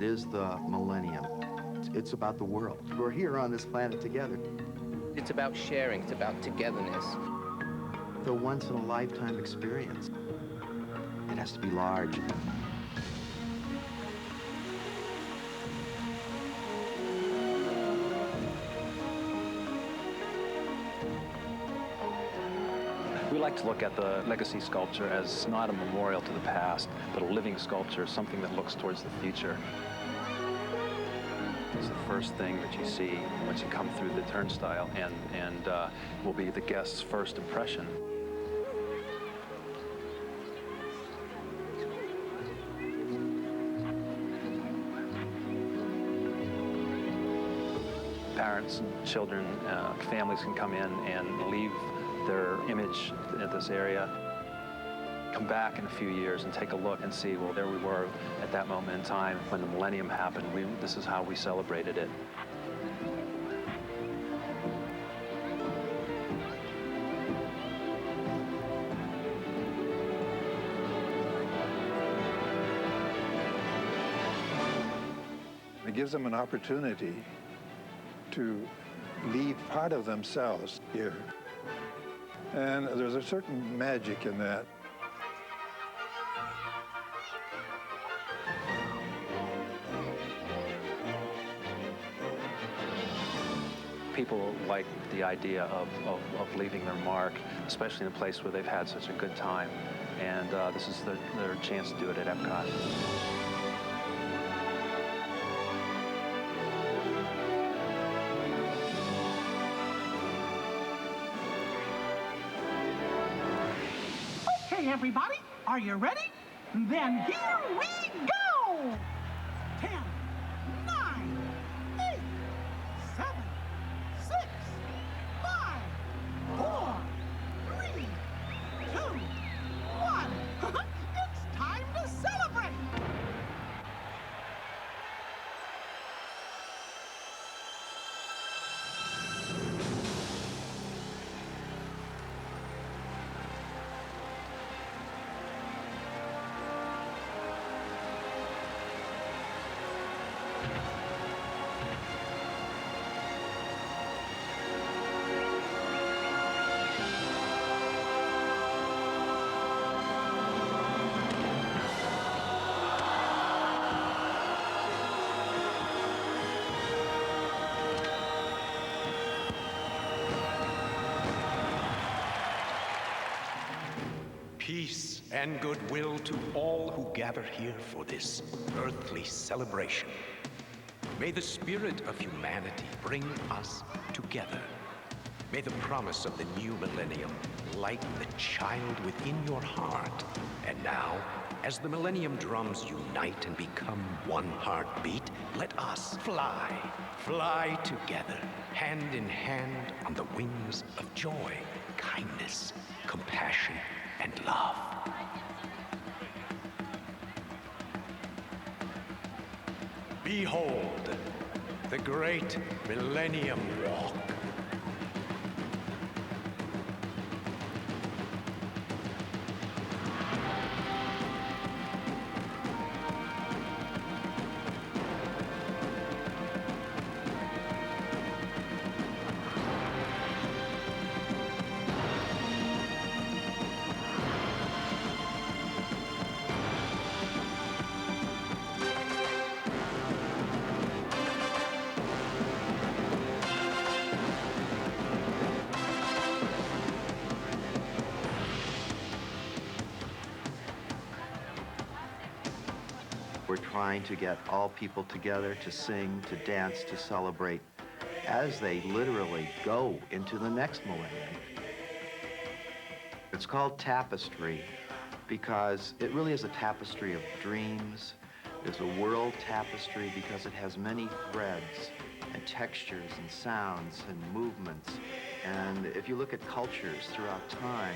is the millennium. It's about the world. We're here on this planet together. It's about sharing. It's about togetherness. The once-in-a-lifetime experience. It has to be large. We like to look at the legacy sculpture as not a memorial to the past, but a living sculpture, something that looks towards the future. It's the first thing that you see once you come through the turnstile, and will be the guest's first impression. Parents and children, families can come in and leave their image at this area, come back in a few years and take a look and see, well, there we were at that moment in time when the millennium happened. This is how we celebrated it. It gives them an opportunity to leave part of themselves here. And there's a certain magic in that. People like the idea of leaving their mark, especially in a place where they've had such a good time. And this is their chance to do it at Epcot. Everybody, are you ready? Then here we go! 10, 9, 8, 7, 6, 5, 4, 3, 2, 1. It's time to celebrate! Peace and goodwill to all who gather here for this earthly celebration. May the spirit of humanity bring us together. May the promise of the new millennium light the child within your heart. And now, as the millennium drums unite and become one heartbeat, let us fly together, hand in hand on the wings of joy, kindness, compassion, and love. Behold, the great Millennium Walk. We're trying to get all people together to sing, to dance, to celebrate as they literally go into the next millennium. It's called tapestry because it really is a tapestry of dreams. It's a world tapestry because it has many threads and textures and sounds and movements. And if you look at cultures throughout time,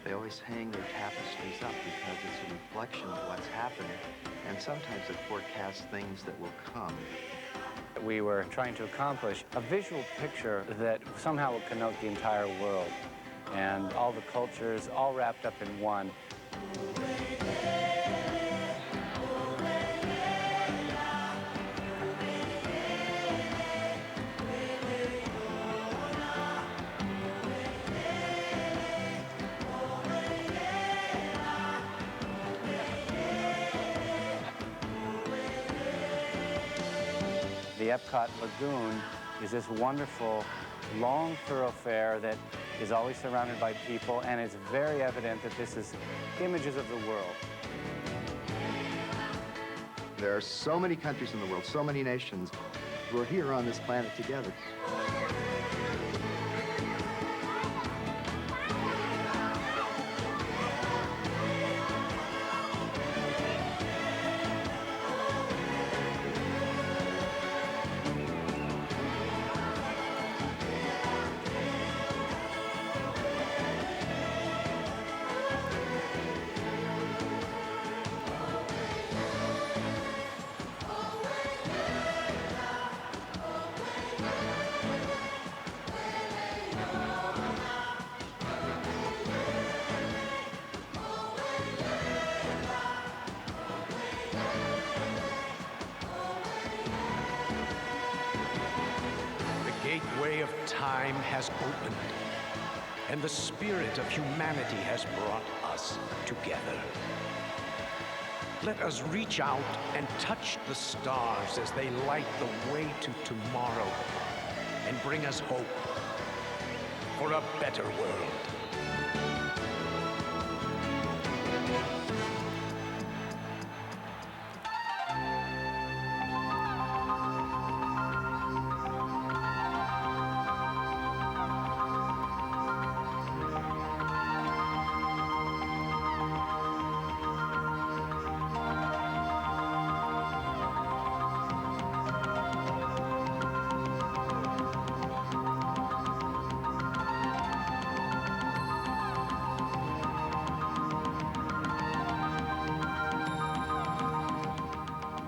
they always hang their tapestries up because it's a reflection of what's happening. And sometimes it forecasts things that will come. We were trying to accomplish a visual picture that somehow would connote the entire world and all the cultures all wrapped up in one. the Epcot Lagoon is this wonderful, long thoroughfare that is always surrounded by people, and it's very evident that this is images of the world. There are so many countries in the world, so many nations who are here on this planet together. The gateway of time has opened, and the spirit of humanity has brought us together. Let us reach out and touch the stars as they light the way to tomorrow and bring us hope for a better world.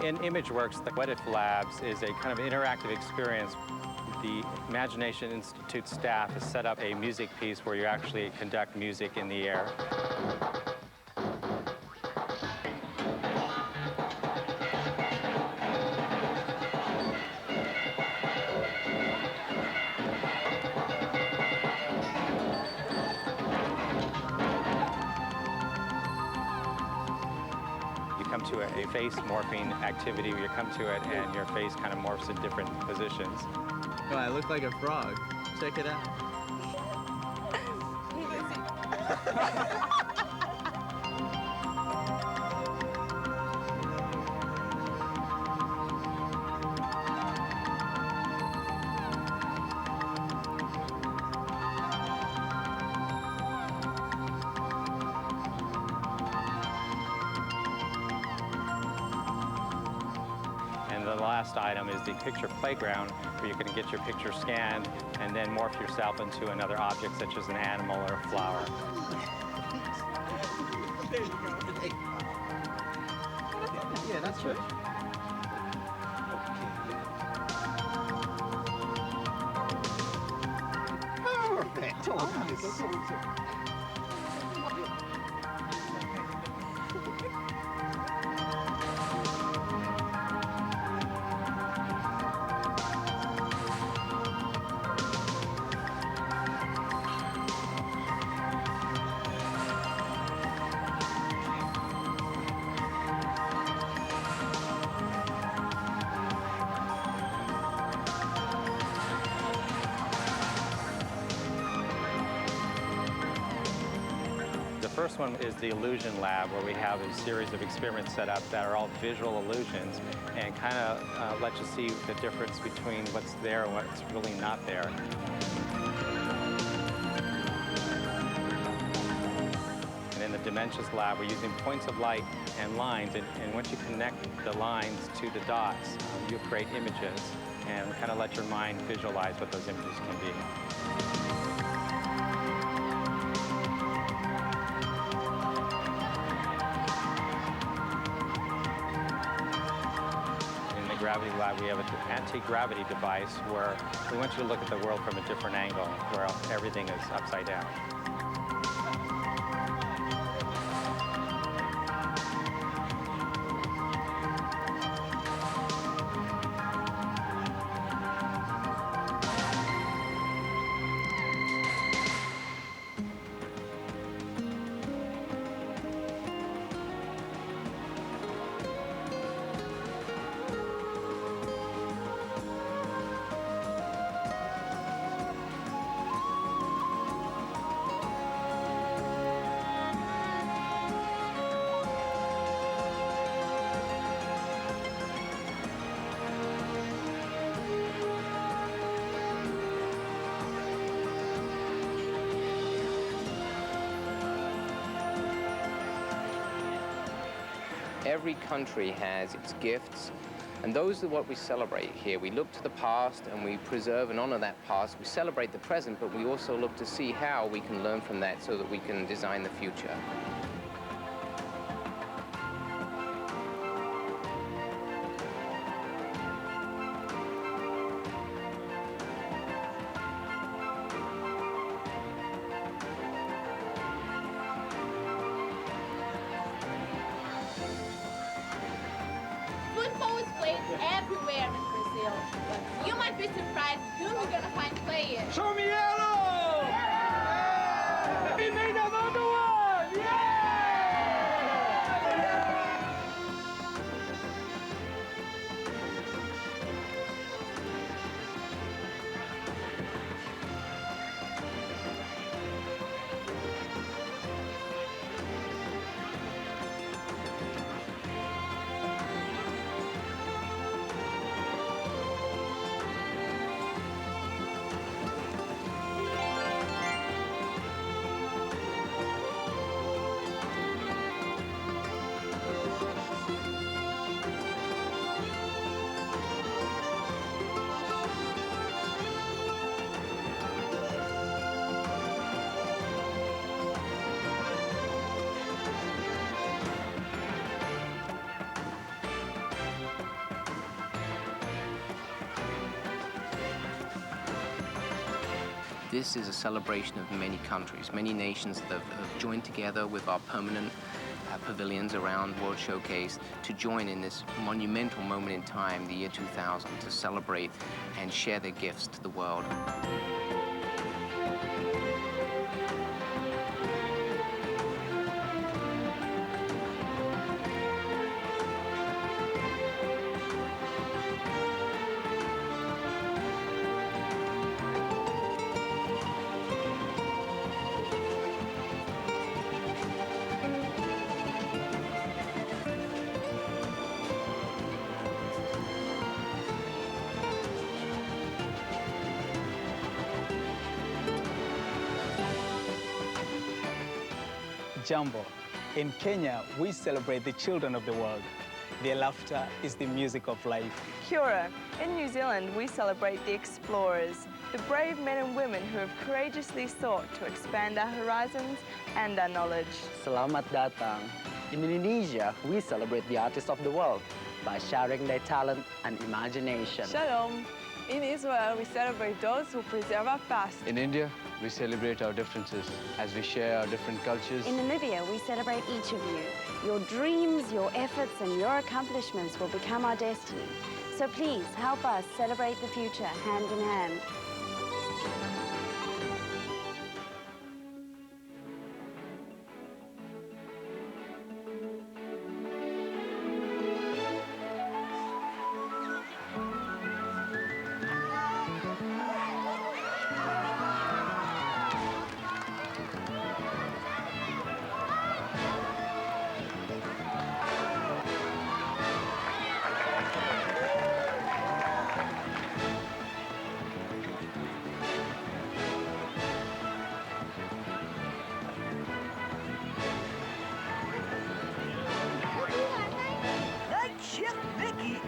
In ImageWorks, the What If Labs is a kind of interactive experience. The Imagination Institute staff has set up a music piece where you actually conduct music in the air. To a face morphing activity where you come to it and your face kind of morphs in different positions. Oh, I look like a frog. Check it out. The last item is the picture playground, where you can get your picture scanned and then morph yourself into another object, such as an animal or a flower. There you go. Yeah, that's right. The first one is the illusion lab, where we have a series of experiments set up that are all visual illusions and kind of let you see the difference between what's there and what's really not there. And in the Dimensions lab, we're using points of light and lines, and once you connect the lines to the dots, you create images and kind of let your mind visualize what those images can be. Gravity lab, we have an anti-gravity device where we want you to look at the world from a different angle, where everything is upside down. Every country has its gifts, and those are what we celebrate here. We look to the past and we preserve and honor that past. We celebrate the present, but we also look to see how we can learn from that so that we can design the future. Football is played everywhere in Brazil, but you might be surprised who we're gonna find playing. Show me yellow! We made another one! Yeah! This is a celebration of many countries, many nations that have joined together with our permanent pavilions around World Showcase to join in this monumental moment in time, the year 2000, to celebrate and share their gifts to the world. Jambo. In Kenya, we celebrate the children of the world. Their laughter is the music of life. Kia ora. In New Zealand, we celebrate the explorers, the brave men and women who have courageously sought to expand our horizons and our knowledge. Selamat datang. In Indonesia, we celebrate the artists of the world by sharing their talent and imagination. Shalom. In Israel, we celebrate those who preserve our past. In India, we celebrate our differences as we share our different cultures. In Namibia, we celebrate each of you. Your dreams, your efforts, and your accomplishments will become our destiny. So please help us celebrate the future hand in hand.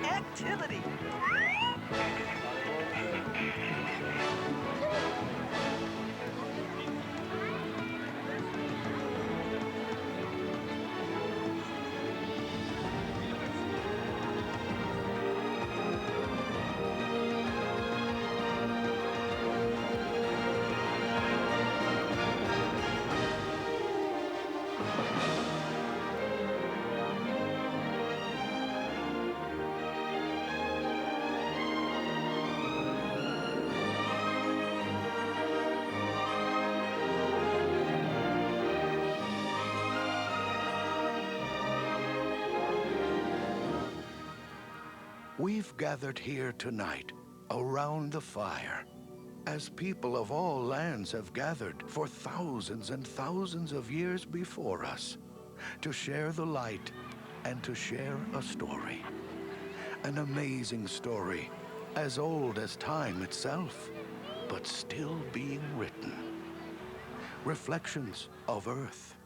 Activity. We've gathered here tonight around the fire as people of all lands have gathered for thousands and thousands of years before us to share the light and to share a story. An amazing story as old as time itself, but still being written. Reflections of Earth.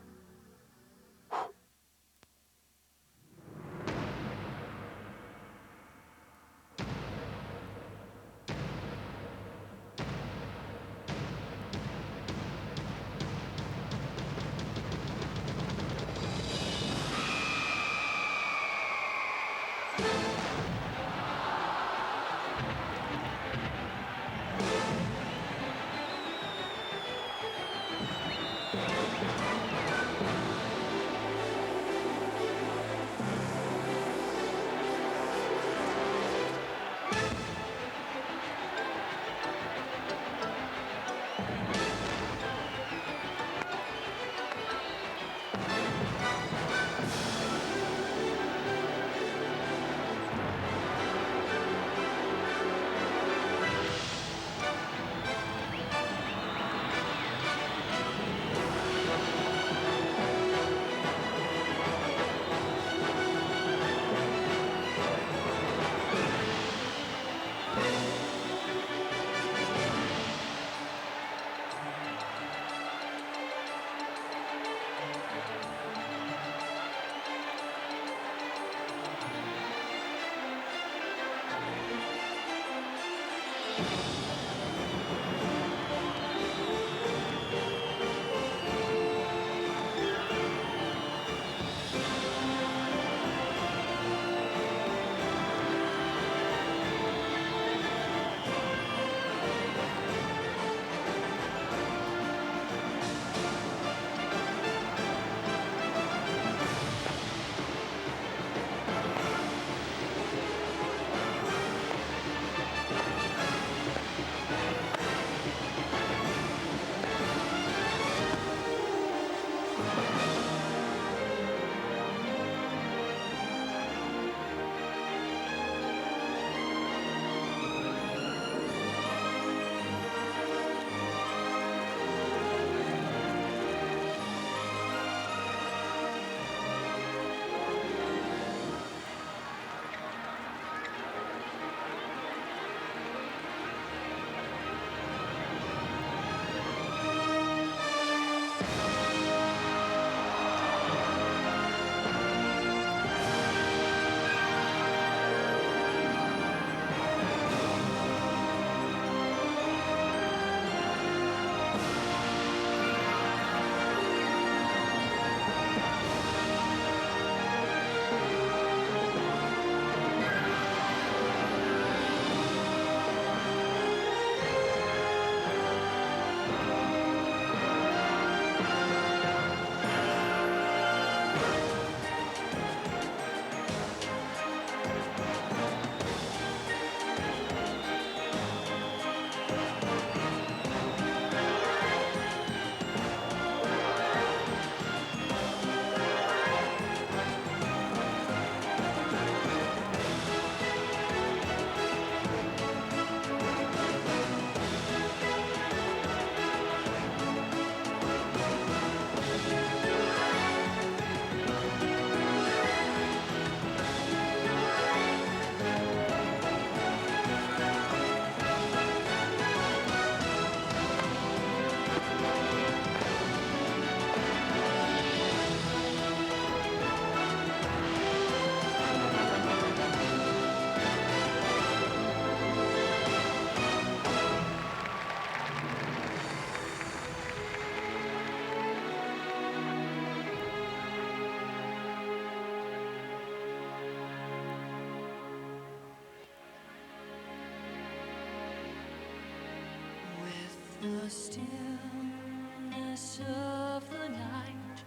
the stillness of the night,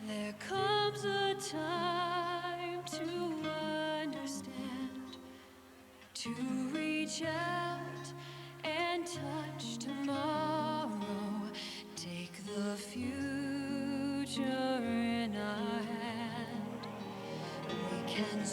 there comes a time to understand, to reach out and touch tomorrow, take the future in our hand. We can